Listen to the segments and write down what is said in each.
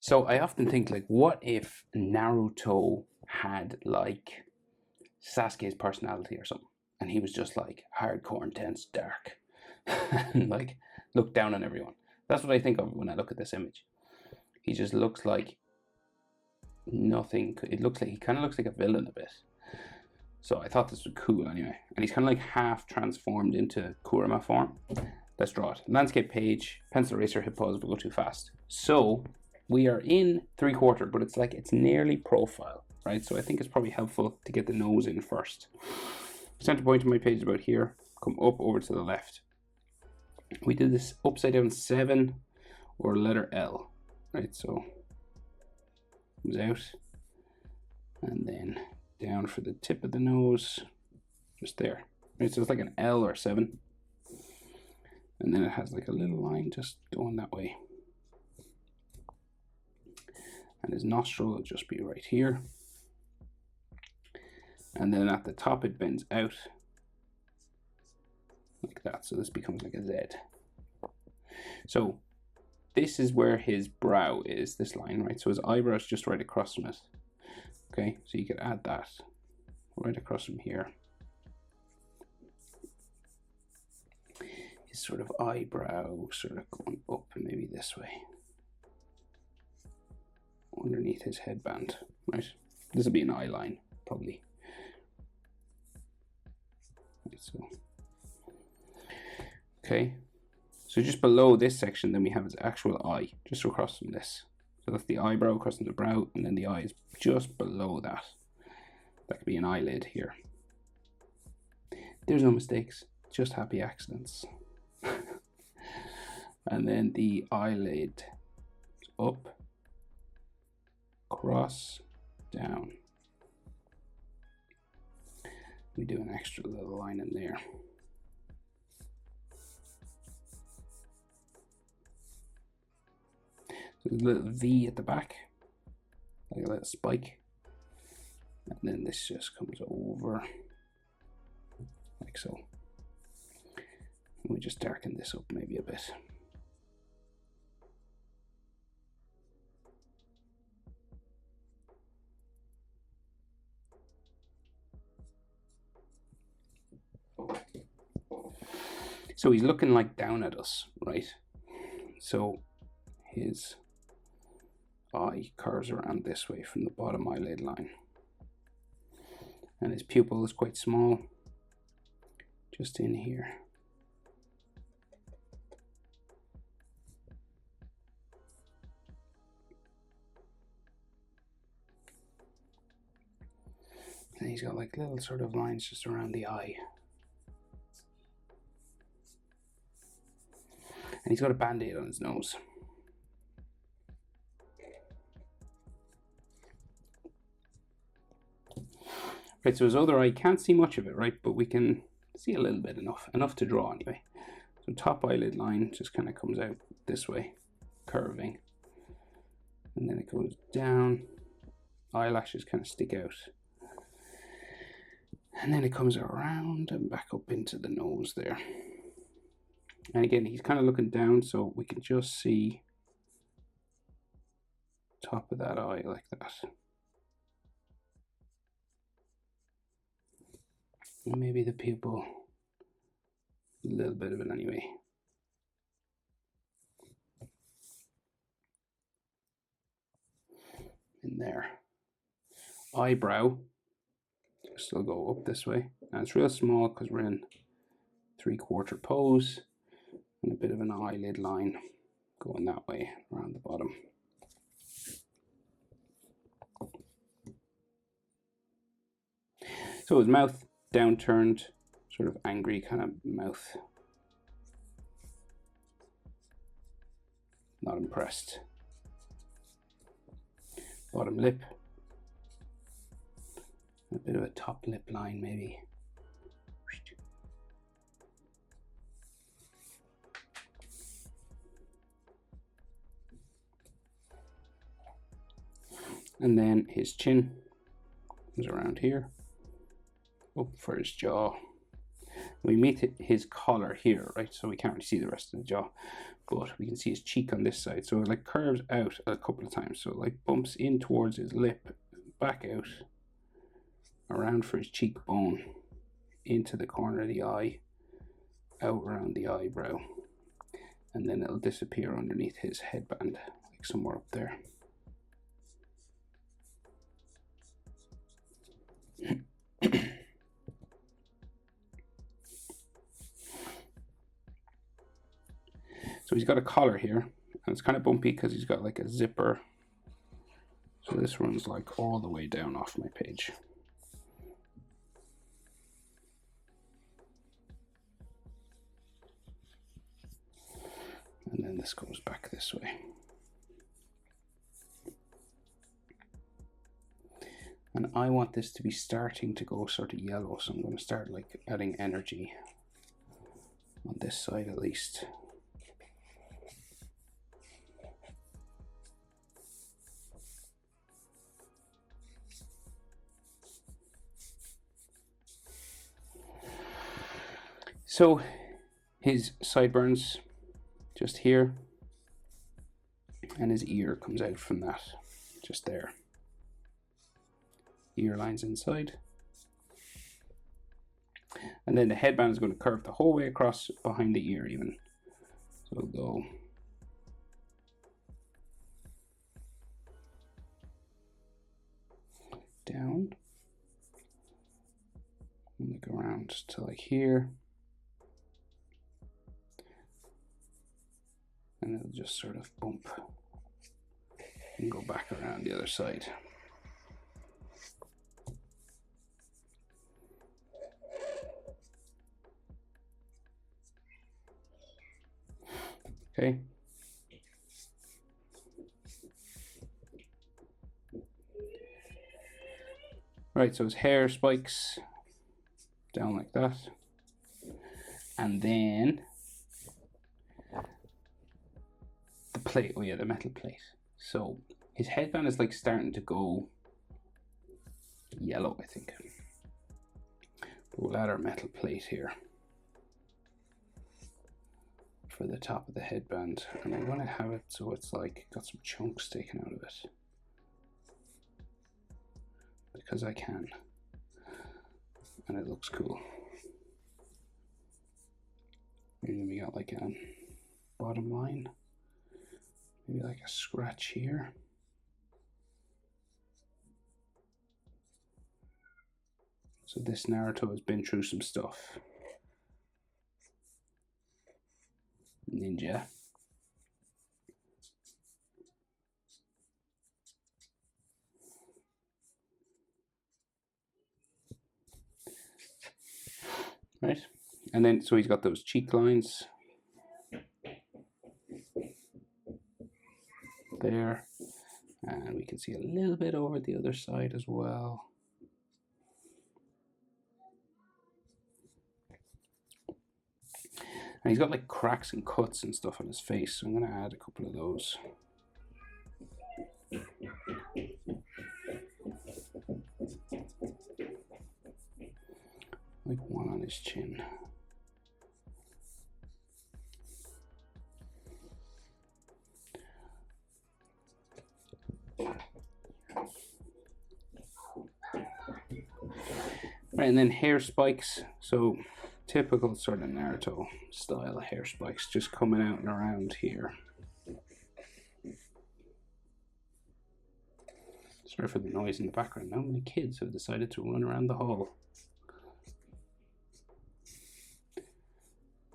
So I often think, like, what if Naruto had like Sasuke's personality or something, and he was just like hardcore, intense, dark, and like looked down on everyone. That's what I think of when I look at this image. He just looks like nothing. It looks like he kind of looks like a villain a bit. So I thought this was cool anyway. And he's kind of like half transformed into Kurama form. Let's draw it. Landscape page, pencil eraser, hit pause if we go too fast. So we are in 3/4, but it's like it's nearly profile, right? So I think it's probably helpful to get the nose in first. Center point of my page is about here. Come up over to the left. We did this upside down 7 or letter L, right? So comes out and then down for the tip of the nose, just there, right? So it's like an L or 7, and then it has like a little line just going that way, and his nostril will just be right here, and then at the top it bends out like that, so this becomes like a Z. So this is where his brow is, this line, right? So his eyebrow is just right across from it. Okay, so you could add that right across from here. His sort of eyebrow sort of going up maybe this way, underneath his headband, right? This will be an eye line, probably. Right, so, okay, so just below this section, then we have his actual eye, just across from this. So that's the eyebrow across from the brow, and then the eye is just below that. That could be an eyelid here. There's no mistakes, just happy accidents. And then the eyelid up, cross, down. We do an extra little line in there. So there's a little V at the back, like a little spike. And then this just comes over, like so. And we just darken this up maybe a bit. So he's looking like down at us, right? So his eye curves around this way from the bottom eyelid line. And his pupil is quite small, just in here. And he's got like little sort of lines just around the eye. And he's got a band-aid on his nose. Right, so his other eye, can't see much of it, right? But we can see a little bit, enough to draw anyway. So top eyelid line just kind of comes out this way, curving. And then it goes down. Eyelashes kind of stick out. And then it comes around and back up into the nose there. And again, he's kind of looking down, so we can just see top of that eye like that. And maybe the pupil, a little bit of it anyway. In there. Eyebrow, still go up this way. And it's real small because we're in 3/4 pose. And a bit of an eyelid line going that way around the bottom. So his mouth downturned, sort of angry kind of mouth. Not impressed. Bottom lip. A bit of a top lip line maybe. And then his chin comes around here, up for his jaw. We meet his collar here, right? So we can't really see the rest of the jaw, but we can see his cheek on this side. So it like curves out a couple of times. So it like bumps in towards his lip, back out, around for his cheekbone, into the corner of the eye, out around the eyebrow, and then it'll disappear underneath his headband, like somewhere up there. So he's got a collar here, and it's kind of bumpy because he's got like a zipper. So this runs like all the way down off my page. And then this goes back this way. And I want this to be starting to go sort of yellow, so I'm going to start like adding energy on this side at least. So his sideburns just here, and his ear comes out from that, just there. Ear lines inside. And then the headband is going to curve the whole way across behind the ear even. So it'll go down, and like around to like here. And it'll just sort of bump and go back around the other side. Okay. Right, so his hair spikes down like that. And then the plate, oh yeah, the metal plate. So his headband is like starting to go yellow, I think. We'll add our metal plate here for the top of the headband, and I'm going to have it so it's like got some chunks taken out of it, because I can, and it looks cool. And then we got like a bottom line, maybe like a scratch here. So this Naruto has been through some stuff. Ninja. Right, and then so he's got those cheek lines there, and we can see a little bit over the other side as well. And he's got like cracks and cuts and stuff on his face, so I'm going to add a couple of those. Like one on his chin. Right, and then hair spikes. So typical sort of Naruto style hair spikes just coming out and around here. Sorry for the noise in the background. How many kids have decided to run around the hall?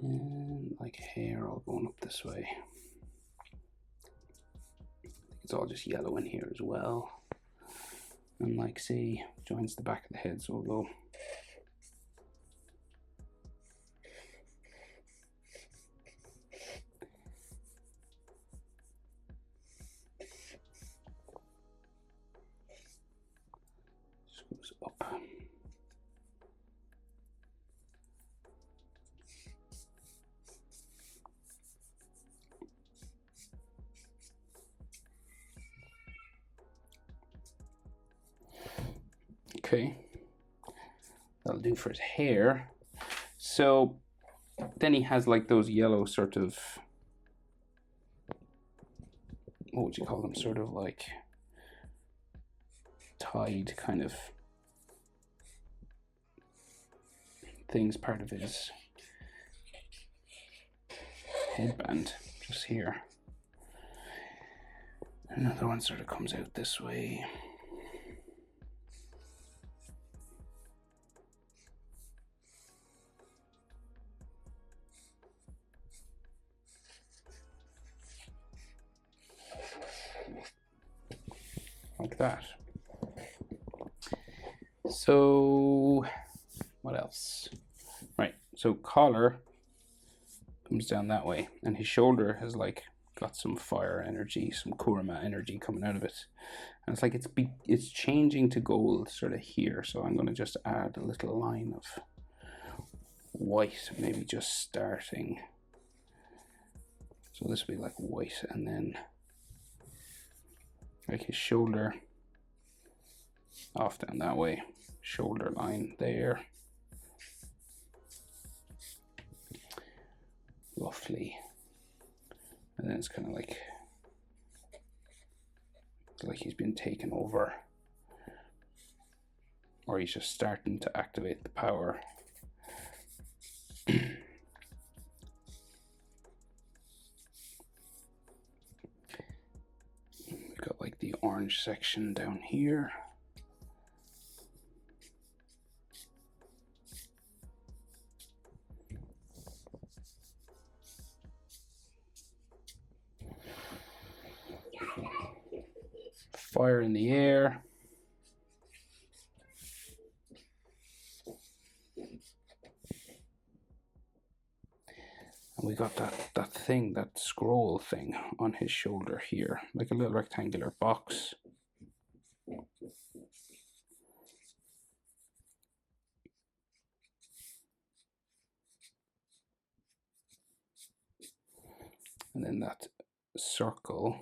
And like hair all going up this way. I think it's all just yellow in here as well. And like see, joins the back of the head, so we'll go goes up. Okay, that'll do for his hair. So then he has like those yellow sort of, what would you call them, sort of like tied kind of things, part of his headband just here. Another one sort of comes out this way. Like that. So what else? Right, so collar comes down that way, and his shoulder has like got some fire energy, some Kurama energy coming out of it, and it's like it's changing to gold sort of here. So I'm going to just add a little line of white, maybe just starting. So this will be like white, and then like his shoulder off down that way, shoulder line there, roughly, and then it's kind of like he's been taken over, or he's just starting to activate the power. We've got like the orange section down here. Fire in the air. And we got that thing, that scroll thing on his shoulder here, like a little rectangular box. And then that circle.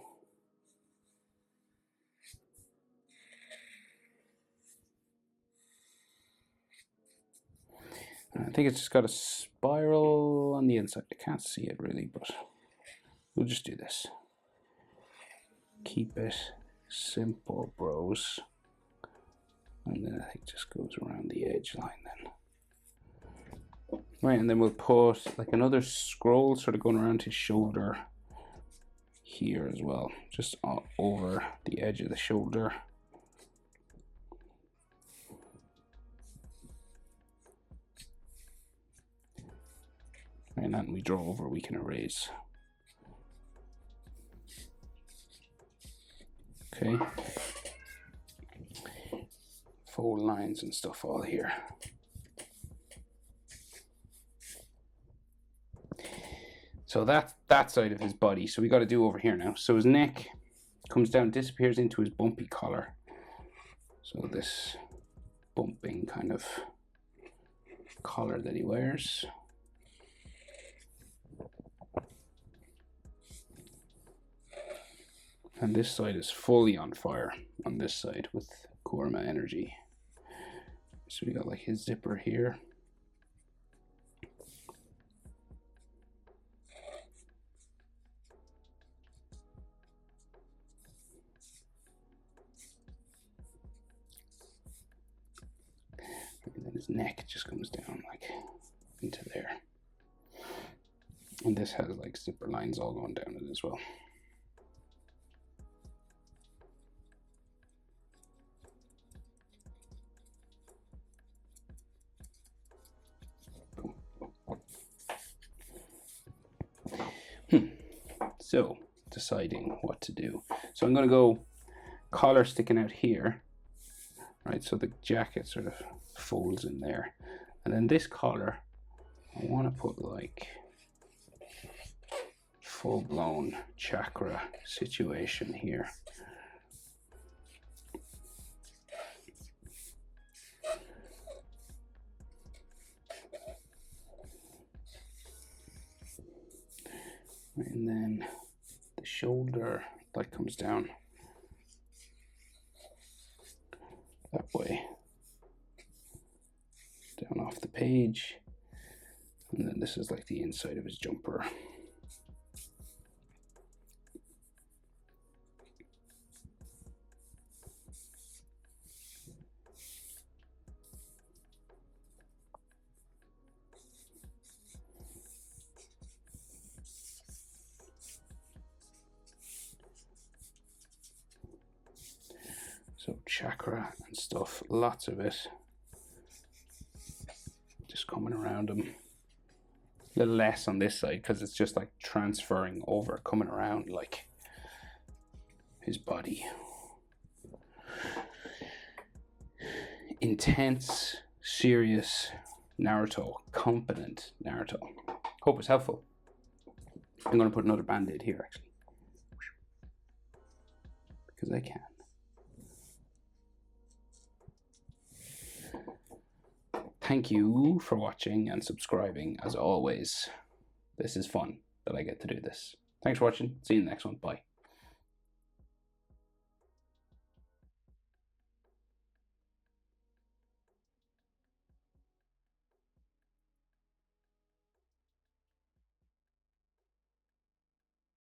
I think it's just got a spiral on the inside. I can't see it really, but we'll just do this. Keep it simple, bros. And then I think it just goes around the edge line then. Right, and then we'll put like another scroll sort of going around his shoulder here as well, just over the edge of the shoulder. And then we draw over, we can erase. Okay. Fold lines and stuff all here. So that's that side of his body. So we got to do over here now. So his neck comes down, disappears into his bumpy collar. So this bumping kind of collar that he wears. And this side is fully on fire on this side with Kurama energy. So we got like his zipper here. And then his neck just comes down like into there. And this has like zipper lines all going down it as well. So deciding what to do. So I'm going to go collar sticking out here, right? So the jacket sort of folds in there. And then this collar, I want to put like full-blown chakra situation here. And then the shoulder that comes down that way, down off the page, And then this is like the inside of his jumper. So chakra and stuff, lots of it. Just coming around him. A little less on this side because it's just like transferring over, coming around like his body. Intense, serious Naruto, competent Naruto. Hope it's helpful. I'm going to put another band-aid here actually, because I can. Thank you for watching and subscribing as always. This is fun that I get to do this. Thanks for watching. See you in the next one. Bye.